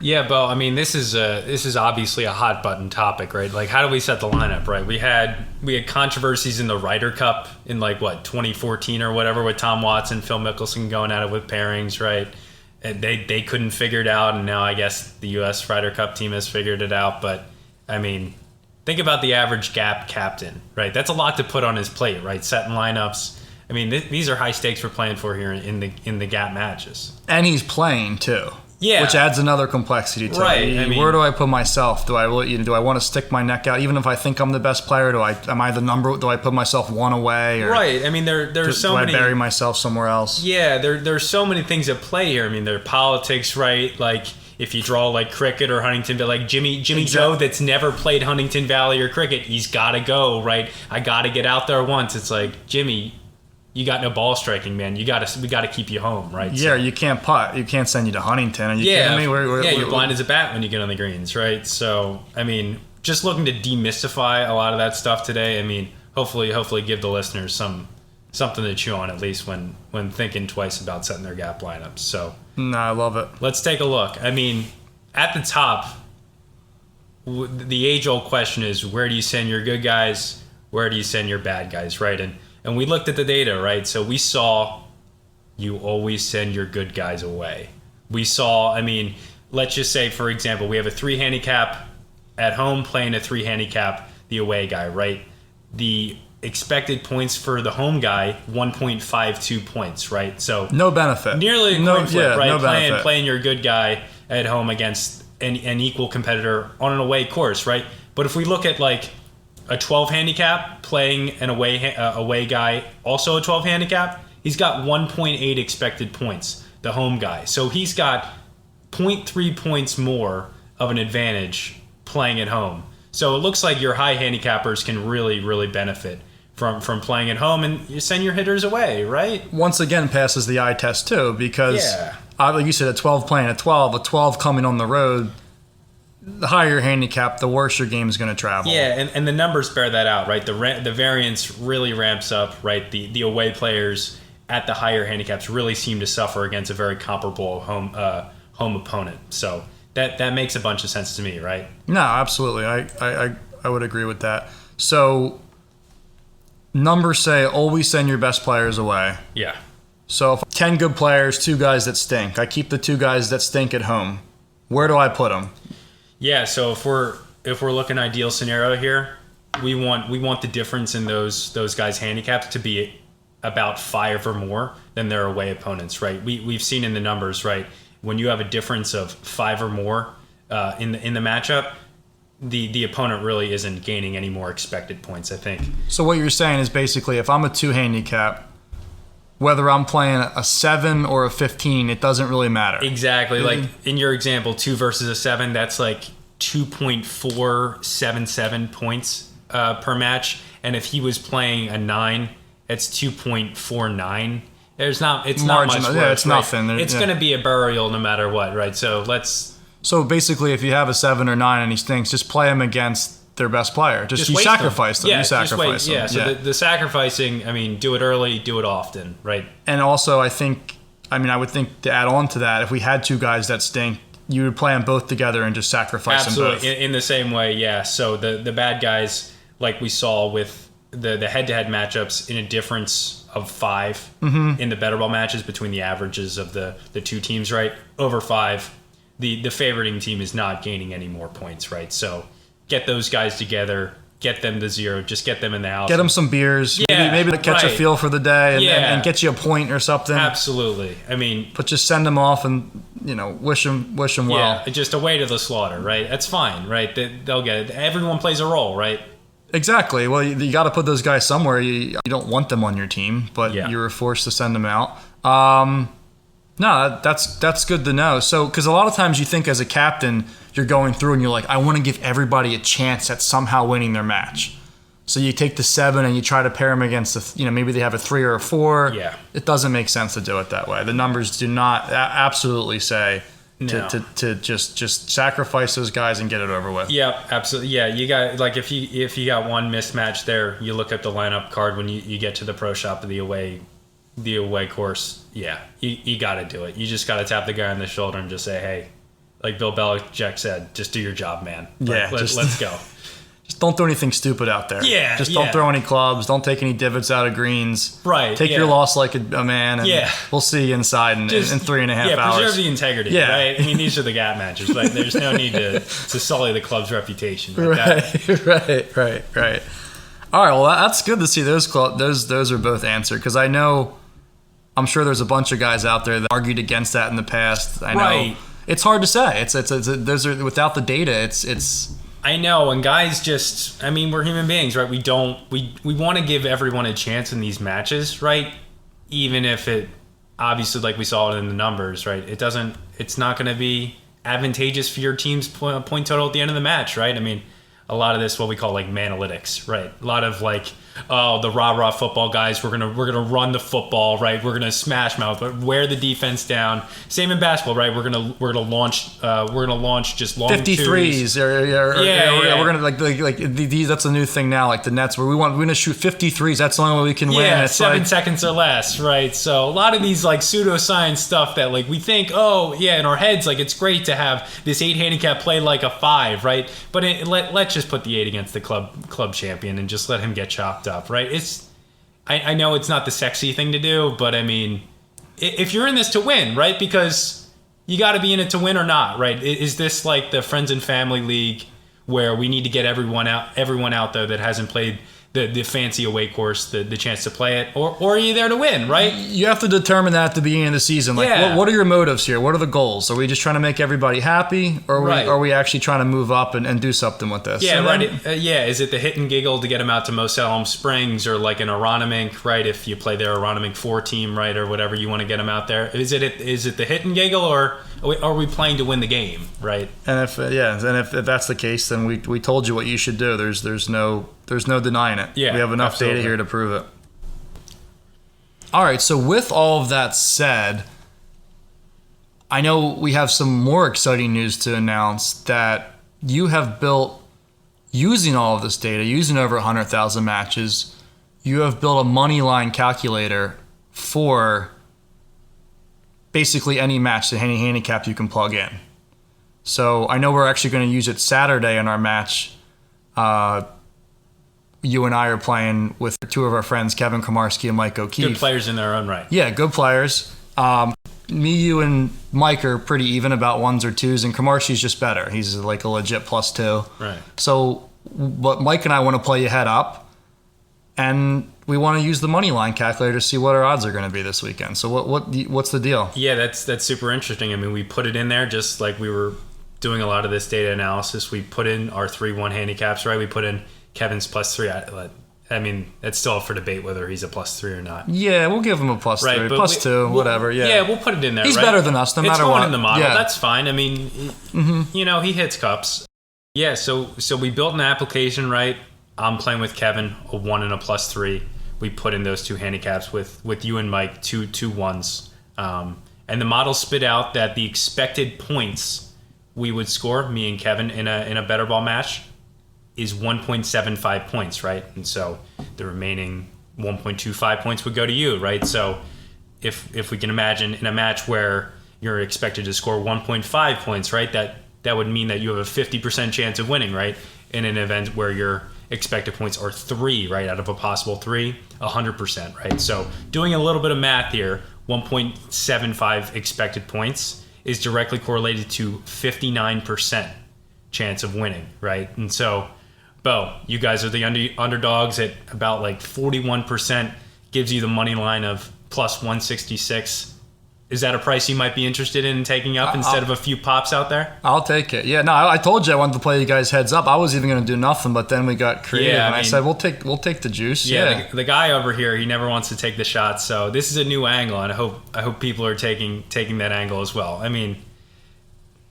Yeah, Bo, I mean, this is obviously a hot button topic, right? Like, how do we set the lineup, right? We had controversies in the Ryder Cup in 2014 or whatever with Tom Watson, Phil Mickelson going at it with pairings, right? And they couldn't figure it out, and now I guess the U.S. Ryder Cup team has figured it out. But I mean, think about the average GAP captain, right? That's a lot to put on his plate, right? Setting lineups. I mean, these are high stakes we're playing for here in the GAP matches, and he's playing too. Yeah, which adds another complexity to it. I mean, where do I put myself? Do I want to stick my neck out, even if I think I'm the best player? Am I the number? Do I put myself one away? Or right. I mean, there's so many. Do I bury myself somewhere else? Yeah, there's so many things at play here. I mean, there are politics, right? Like if you draw like cricket or Huntington, but like Jimmy Joe that's never played Huntington Valley or cricket, he's got to go, right? I got to get out there once. It's like, Jimmy, you got no ball striking, man. We got to keep you home, right? Yeah, so, you can't putt. You can't send you to Huntington. Are you kidding me? You're blind as a bat when you get on the greens, right? So, I mean, just looking to demystify a lot of that stuff today. I mean, hopefully give the listeners some something to chew on, at least when thinking twice about setting their gap lineups. So No, I love it. let's take a look. I mean, at the top, the age-old question is, where do you send your good guys? Where do you send your bad guys, right? And we looked at the data, right? So we saw you always send your good guys away. We saw, I mean, let's just say, for example, we have a 3 handicap at home playing a 3 handicap the away guy, right? The expected points for the home guy, 1.52 points, right? So No benefit. nearly a coin flip, right? No benefit. Playing your good guy at home against an equal competitor on an away course, right? But if we look at like a 12 handicap playing an away guy, also a 12 handicap, he's got 1.8 expected points, the home guy. So he's got 0.3 points more of an advantage playing at home. So it looks like your high handicappers can really, really benefit from playing at home, and you send your hitters away, right? Once again, passes the eye test too, because Yeah. like you said, a 12 playing a 12 coming on the road, the higher your handicap, the worse your game is going to travel. Yeah, and the numbers bear that out, right? The variance really ramps up, right? The away players at the higher handicaps really seem to suffer against a very comparable home opponent. So that makes a bunch of sense to me, right? No, absolutely. I would agree with that. So numbers say always send your best players away. Yeah. So if 10 good players, 2 guys that stink, I keep the 2 guys that stink at home. Where do I put them? Yeah, so if we're looking ideal scenario here, we want the difference in those guys' handicaps to be about 5 or more than their away opponents, right? We've seen in the numbers, right? When you have a difference of 5 or more in the matchup, the opponent really isn't gaining any more expected points, I think. So what you're saying is basically if I'm a 2 handicap, whether I'm playing a 7 or a 15, it doesn't really matter. Exactly. Like in your example, 2 versus a 7, that's like 2.477 points per match. And if he was playing a 9, it's 2.49. It's not much worse, yeah, it's right? nothing. It's going to be a burial no matter what, right? So So basically, if you have a 7 or 9 and he stinks, just play him against their best player. Just you waste sacrifice them. Yeah, You sacrifice just them. wait. Yeah, so the sacrificing, I mean, do it early, do it often, right? And also, I would think to add on to that, if we had 2 guys that stink, you would play them both together and just sacrifice them both. Absolutely. In the same way, yeah. So the bad guys, like we saw with the head-to-head matchups, in a difference of 5 in the better ball matches between the averages of the 2 teams, right? Over 5, the favoriting team is not gaining any more points, right? So get those guys together, get them to 0, just get them in the house. Get them some beers, Yeah, maybe to catch a right. feel for the day Yeah. and get you a point or something. Absolutely. I mean, But just send them off and, wish them well. yeah, just away to the slaughter, right? That's fine, right? They'll get it. Everyone plays a role, right? Exactly. Well, you got to put those guys somewhere. You don't want them on your team, but Yeah. you were forced to send them out. No, that's good to know. So, because a lot of times you think as a captain, you're going through and you're like, I want to give everybody a chance at somehow winning their match. So you take the 7 and you try to pair them against maybe they have a 3 or a 4. Yeah. It doesn't make sense to do it that way. The numbers do not absolutely say No. to just sacrifice those guys and get it over with. Yeah, absolutely. Yeah, you got, like, if you got one mismatch there, you look at the lineup card when you get to the pro shop of the away course. Yeah, you got to do it. You just got to tap the guy on the shoulder and just say, hey, like Bill Belichick said, just do your job, man. Yeah, let's go. Just don't do anything stupid out there. Yeah, Just yeah. don't throw any clubs. Don't take any divots out of greens. Right, Take yeah. your loss like a man, and Yeah. we'll see you inside in 3.5 hours. Preserve the integrity, Yeah. right? I mean, these are the gap matches, but there's no need to sully the club's reputation. Like that. Right. All right, well, that's good to see those are both answered, because I'm sure there's a bunch of guys out there that argued against that in the past. I know Right. it's hard to say. It's those are without the data. It's I know, and guys just, I mean, we're human beings, right? We want to give everyone a chance in these matches, right? Even if it, obviously, like we saw it in the numbers, right? It's not going to be advantageous for your team's point total at the end of the match, right? I mean, a lot of this what we call like Manalytics, right? A lot of like, oh, the rah football guys, we're gonna run the football, right? We're gonna smash mouth, but wear the defense down. Same in basketball, right? We're gonna launch just long 53s, we're gonna like these. That's a new thing now. Like the Nets, where we're gonna shoot 53s. That's the only way we can win. Yeah, it's 7 seconds or less, right? So a lot of these like pseudoscience stuff that like we think, oh yeah, in our heads, like it's great to have this 8 handicap play like a 5, right? But let's just put the 8 against the club champion and just let him get chopped up, right? I know it's not the sexy thing to do, but I mean, if you're in this to win, right? Because you got to be in it to win or not, right? Is this like the friends and family league where we need to get everyone out there that hasn't played the fancy away course, the chance to play it, or are you there to win, right? You have to determine that at the beginning of the season. Like, what are your motives here? What are the goals? Are we just trying to make everybody happy, or are we actually trying to move up and do something with this? Yeah, right. Is it the hit and giggle to get them out to Mosellam Springs or like an Aronimink, right? If you play their Aronimink 4 team, right, or whatever you want to get them out there. Is it the hit and giggle, or are we playing to win the game, right? And if that's the case, then we told you what you should do. There's no denying it. Yeah, we have enough data here to prove it. All right, so with all of that said, I know we have some more exciting news to announce that you have built, using all of this data, using over 100,000 matches, you have built a money line calculator for basically any match, any handicap you can plug in. So I know we're actually going to use it Saturday in our match. You and I are playing with 2 of our friends, Kevin Komarski and Mike O'Keefe. Good players in their own right. Yeah, good players. Me, you, and Mike are pretty even about 1s or 2s, and Komarski's just better. He's like a legit +2. Right. So, but Mike and I want to play you head up, and we want to use the money line calculator to see what our odds are going to be this weekend. So what's the deal? Yeah, that's super interesting. I mean, we put it in there just like we were doing a lot of this data analysis. We put in our 3-1 handicaps, right? We put in Kevin's +3. I mean, it's still up for debate whether he's a +3 or not. Yeah, we'll give him a +3, right, +2, whatever. Yeah, we'll put it in there. He's right? better than us, no matter what. It's going in the model. Yeah. That's fine. I mean, he hits cups. Yeah, so we built an application, right? I'm playing with Kevin, a 1 and a +3. We put in those 2 handicaps with you and Mike, two 1s. And the model spit out that the expected points we would score, me and Kevin, in a better ball match is 1.75 points, right? And so the remaining 1.25 points would go to you, right? So if we can imagine in a match where you're expected to score 1.5 points, right? That would mean that you have a 50% chance of winning, right? In an event where your expected points are 3, right? Out of a possible 3, 100%, right? So doing a little bit of math here, 1.75 expected points is directly correlated to 59% chance of winning, right? And so, Bo, you guys are the underdogs at about like 41%, gives you the money line of +166. Is that a price you might be interested in taking up instead of a few pops out there? I'll take it. Yeah, no, I told you I wanted to play you guys heads up. I was even going to do nothing, but then we got creative, and I said we'll take the juice. Yeah, the guy over here, he never wants to take the shot, so this is a new angle, and I hope people are taking that angle as well. I mean,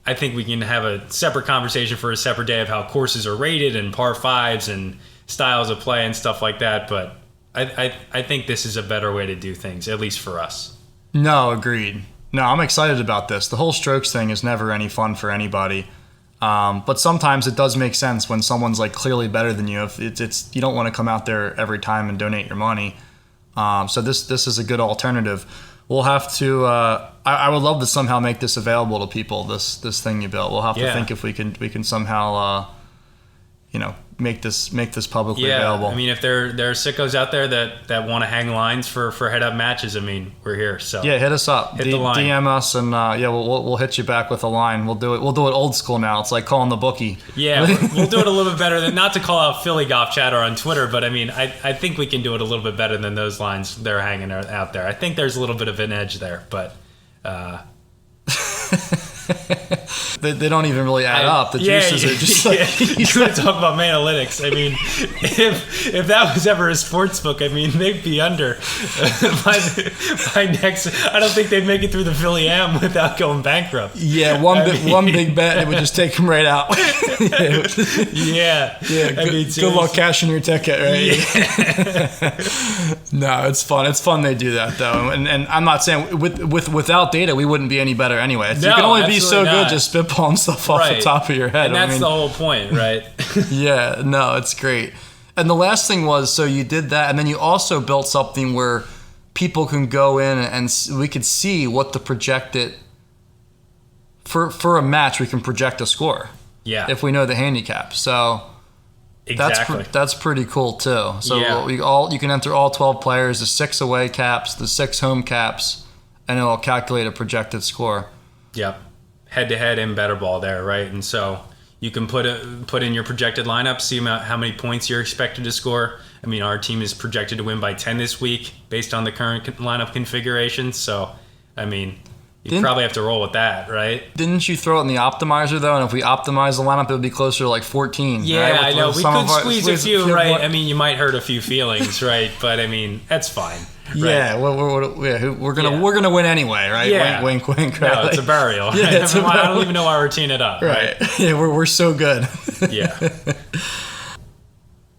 I think we can have a separate conversation for a separate day of how courses are rated and par 5s and styles of play and stuff like that, but I think this is a better way to do things, at least for us. No, agreed. No, I'm excited about this. The whole strokes thing is never any fun for anybody. But sometimes it does make sense when someone's like clearly better than you. If it's you don't want to come out there every time and donate your money. So this is a good alternative. We'll have to. I would love to somehow make this available to people. This thing you built. We'll have to think if we can somehow make this publicly available. I mean, if there are sickos out there that want to hang lines for head up matches, I mean, we're here. So yeah, hit us up. Hit the line. DM us, and we'll hit you back with a line. We'll do it old school now. It's like calling the bookie. Yeah, we'll do it a little bit better than, not to call out Philly Golf Chatter on Twitter, but I mean, I think we can do it a little bit better than those lines they're hanging out there. I think there's a little bit of an edge there, but They don't even really add up. The juices are just like... You want to talk about Manalytics. I mean, if that was ever a sports book, I mean, they'd be under by next... I don't think they'd make it through the Philly Am without going bankrupt. Yeah, one big bet, it would just take them right out. Yeah. Good luck cashing your ticket, right? Yeah. No, it's fun. It's fun they do that, though. And I'm not saying without data, we wouldn't be any better anyway. You can only be so good just spitballing stuff off the top of your head. And that's the whole point, right? Yeah, no, it's great. And the last thing was, so you did that, and then you also built something where people can go in and we could see what the projected... For a match, we can project a score. Yeah. If we know the handicap. So... Exactly. That's pretty cool too. So you can enter all 12 players, the 6 away caps, the 6 home caps, and it'll calculate a projected score. Yep. Head-to-head in better ball there, right? And so you can put in your projected lineup, see how many points you're expected to score. I mean, our team is projected to win by 10 this week based on the current lineup configuration. So, I mean... You probably have to roll with that, right? Didn't you throw it in the optimizer, though? And if we optimize the lineup, it would be closer to like 14. Yeah, right? I know. We could squeeze a few, right? I mean, you might hurt a few feelings, right? But, I mean, that's fine. Right? Yeah, we're gonna win anyway, right? Yeah. Wink, wink, right? No, it's a burial. Right? Yeah, it's I don't even know why we're teeing it up. Right. Yeah, we're so good. Yeah.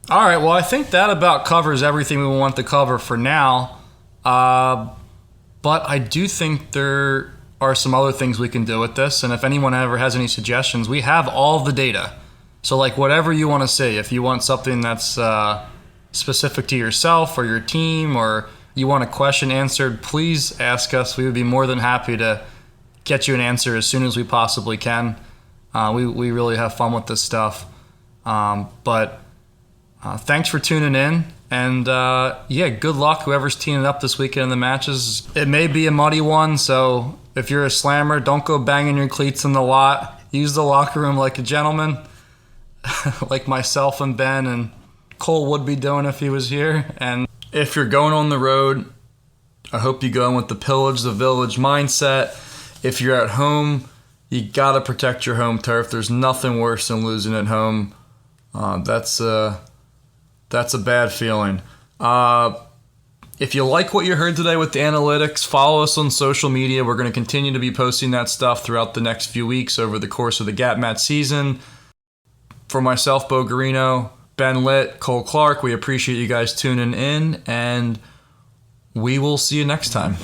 All right, well, I think that about covers everything we want to cover for now. But I do think there are some other things we can do with this, and if anyone ever has any suggestions, we have all the data. So like whatever you want to see, if you want something that's specific to yourself or your team, or you want a question answered, please ask us. We would be more than happy to get you an answer as soon as we possibly can. We really have fun with this stuff. But thanks for tuning in. And good luck whoever's teeing it up this weekend in the matches. It may be a muddy one, so if you're a slammer, don't go banging your cleats in the lot. Use the locker room like a gentleman, like myself and Ben and Cole would be doing if he was here. And if you're going on the road, I hope you go in with the pillage the village mindset. If you're at home, you gotta protect your home turf. There's nothing worse than losing at home. That's a bad feeling. If you like what you heard today with the analytics, follow us on social media. We're going to continue to be posting that stuff throughout the next few weeks over the course of the GAP match season. For myself, Bo Garino, Ben Litt, Cole Clark, we appreciate you guys tuning in, and we will see you next time.